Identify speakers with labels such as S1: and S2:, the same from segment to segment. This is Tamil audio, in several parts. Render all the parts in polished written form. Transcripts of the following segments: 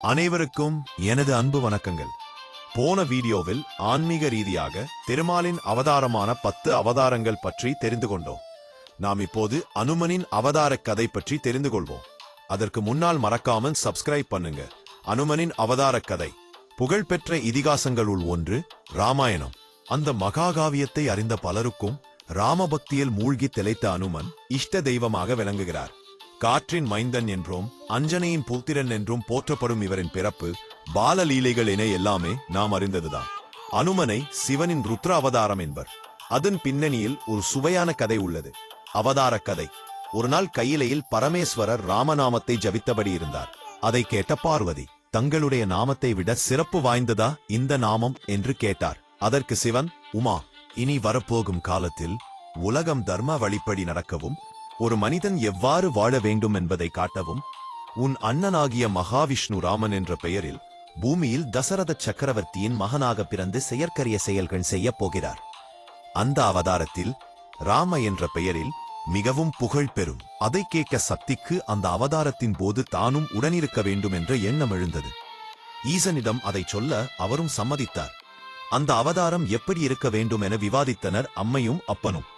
S1: அனைவருக்கும் எனது அன்பு வணக்கங்கள். போன வீடியோவில் ஆன்மீக ரீதியாக திருமாலின் அவதாரமான 10 அவதாரங்கள் பற்றி தெரிந்து கொண்டோம். நாம் இப்போது அனுமனின் அவதார கதை பற்றி தெரிந்து கொள்வோம். அதற்கு முன்னால் மறக்காமல் சப்ஸ்கிரைப் பண்ணுங்க. அனுமனின் அவதார கதை புகழ்பெற்ற இதிகாசங்களுள் ஒன்று ராமாயணம். அந்த மகாகாவியத்தை அறிந்த பலருக்கும் ராமபக்தியில் மூழ்கி திளைத்த அனுமன் இஷ்ட தெய்வமாக விளங்குகிறார். காற்றின் மைந்தன் என்றும் அஞ்சனையின் புத்திரன் என்றும் போற்றப்படும் இவரின் பிறப்பு பாலலீலைகள் என எல்லாமே நாம் அறிந்ததுதான். அனுமனை சிவனின் ருத்ர அவதாரம் என்பர். அதன் பின்னணியில் ஒரு சுவையான கதை உள்ளது. அவதார கதை. ஒரு நாள் கையிலையில் பரமேஸ்வரர் ராமநாமத்தை ஜபித்தபடி இருந்தார். அதை கேட்ட பார்வதி, தங்களுடைய நாமத்தை விட சிறப்பு வாய்ந்ததா இந்த நாமம் என்று கேட்டார். அதற்கு சிவன், உமா, இனி வரப்போகும் காலத்தில் உலகம் தர்ம வழிப்படி நடக்கவும் ஒரு மனிதன் எவ்வாறு வாழ வேண்டும் என்பதை காட்டவும் உன் அண்ணனாகிய மகாவிஷ்ணு ராமன் என்ற பெயரில் பூமியில் தசரத சக்கரவர்த்தியின் மகனாக பிறந்து செயற்கரிய செயல்கள் செய்ய போகிறார். அந்த அவதாரத்தில் ராம என்ற பெயரில் மிகவும் புகழ் பெறும். அதை கேட்க சக்திக்கு அந்த அவதாரத்தின் போது தானும் உடனிருக்க வேண்டும் என்ற எண்ணம் எழுந்தது. ஈசனிடம் அதை சொல்ல அவரும் சம்மதித்தார். அந்த அவதாரம் எப்படி இருக்க வேண்டும் என விவாதித்தனர் அம்மையும் அப்பனும்.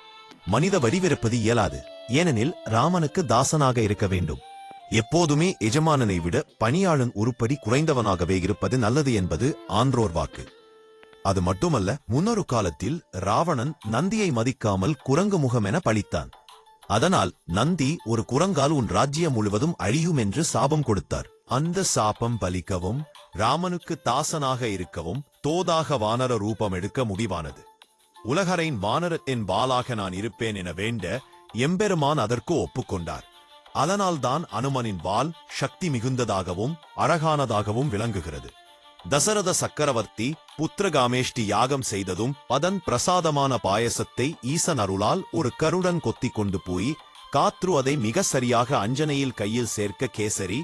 S1: மனித வடிவிருப்பது இயலாது. ஏனெனில் ராமனுக்கு தாசனாக இருக்க வேண்டும். எப்போதுமே எஜமானனை விட பணியாளன் உருப்படி குறைந்தவனாகவே இருப்பது நல்லது என்பது ஆன்றோர் வாக்கு. அது மட்டுமல்ல, முன்னொரு காலத்தில் ராவணன் நந்தியை மதிக்காமல் குரங்கு முகம் என பழித்தான். அதனால் நந்தி ஒரு குரங்கால் உன் ராஜ்யம் முழுவதும் அழியும் என்று சாபம் கொடுத்தார். அந்த சாபம் பலிக்கவும் ராமனுக்கு தாசனாக இருக்கவும் தோதாக வானர ரூபம் எடுக்க முடிவானது. உலகரையின் வானரத்தின் வாளாக நான் இருப்பேன் என வேண்ட எம்பெருமான் அதற்கு ஒப்புக்கொண்டார். அதனால்தான் அனுமனின் வாள் சக்தி மிகுந்ததாகவும் அழகானதாகவும் விளங்குகிறது. தசரத சக்கரவர்த்தி புத்திரகாமேஷ்டி யாகம் செய்ததும் அதன் பிரசாதமான பாயசத்தை ஈசன் அருளால் ஒரு கருடன் கொத்தி கொண்டு போய் காத்ரு அதை மிக சரியாக அஞ்சனையில் கையில் சேர்க்க கேசரி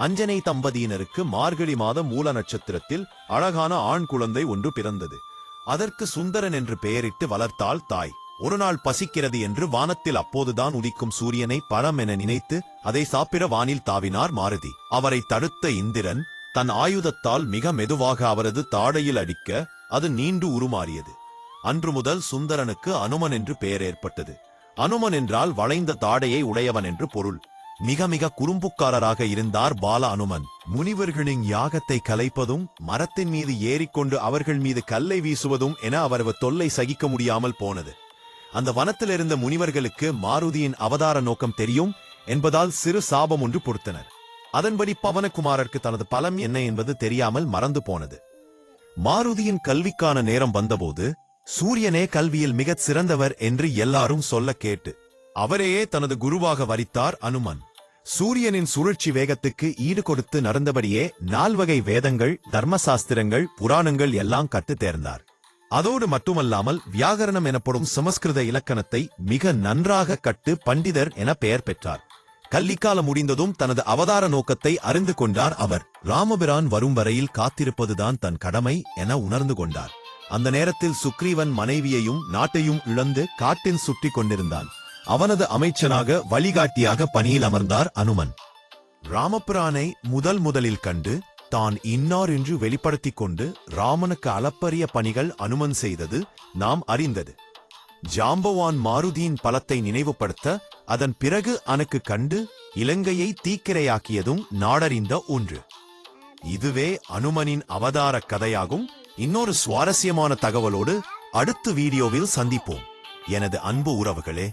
S1: அஞ்சனை தம்பதியினருக்கு மார்கழி மாத மூல நட்சத்திரத்தில் அழகான ஆண் குழந்தை ஒன்று பிறந்தது. அதற்கு சுந்தரன் என்று பெயரிட்டு வளர்த்தாள் தாய். ஒரு நாள் பசிக்கிறது என்று வானத்தில் அப்போதுதான் உதிக்கும் சூரியனை பழம் என நினைத்து அதை சாப்பிட வானில் தாவினார் மாருதி. அவரை தடுத்த இந்திரன் தன் ஆயுதத்தால் மிக மெதுவாக அவரது தாடையில் அடிக்க அது நீண்டு உருமாறியது. அன்று முதல் சுந்தரனுக்கு அனுமன் என்று பெயர் ஏற்பட்டது. அனுமன் என்றால் வளைந்த தாடையை உடையவன் என்று பொருள். மிக மிக குறும்புக்காரராக இருந்தார் பால அனுமன். முனிவர்களின் யாகத்தை கலைப்பதும் மரத்தின் மீது ஏறிக்கொண்டு அவர்கள் மீது கல்லை வீசுவதும் என அவரது தொல்லை சகிக்க முடியாமல் போனது. அந்த வனத்தில் இருந்த முனிவர்களுக்கு மாருதியின் அவதார நோக்கம் தெரியும் என்பதால் சிறு சாபம் ஒன்று பொறுத்தனர். அதன்படி பவனகுமாரருக்கு தனது பலம் என்ன என்பது தெரியாமல் மறந்து போனது. மாருதியின் கல்விக்கான நேரம் வந்தபோது சூரியனே கல்வியில் மிகச் சிறந்தவர் என்று எல்லாரும் சொல்ல கேட்டு அவரையே தனது குருவாக வரித்தார் அனுமன். சூரியனின் சுழற்சி வேகத்துக்கு ஈடு கொடுத்து நடந்தபடியே 4 வகை வேதங்கள், தர்மசாஸ்திரங்கள், புராணங்கள் எல்லாம் கற்று தேர்ந்தார். அதோடு மட்டுமல்லாமல் வியாகரணம் எனப்படும் சமஸ்கிருத இலக்கணத்தை மிக நன்றாக கட்டு பண்டிதர் என பெயர் பெற்றார். கல்விக்காலம் முடிந்ததும் தனது அவதார நோக்கத்தை அறிந்து கொண்டார் அவர். ராமபிரான் வரும் வரையில் காத்திருப்பதுதான் தன் கடமை என உணர்ந்து கொண்டார். அந்த நேரத்தில் சுக்ரீவன் மனைவியையும் நாட்டையும் இழந்து காட்டில் சுற்றி கொண்டிருந்தான். அவனது அமைச்சனாக வழிகாட்டியாக பணியில் அமர்ந்தார் அனுமன். ராமபிரானை முதலில் கண்டு தான் இன்னார் என்று வெளிப்படுத்திக் கொண்டு ராமனுக்கு அளப்பரிய பணிகள் அனுமன் செய்தது நாம் அறிந்தது. ஜாம்பவான் மாருதியின் பலத்தை நினைவுபடுத்த அதன் பிறகு அனக்கு கண்டு இலங்கையை தீக்கிரையாக்கியதும் நாடறிந்த ஒன்று. இதுவே அனுமனின் அவதார கதையாகும். இன்னொரு சுவாரஸ்யமான தகவலோடு அடுத்த வீடியோவில் சந்திப்போம். எனது அன்பு உறவுகளே.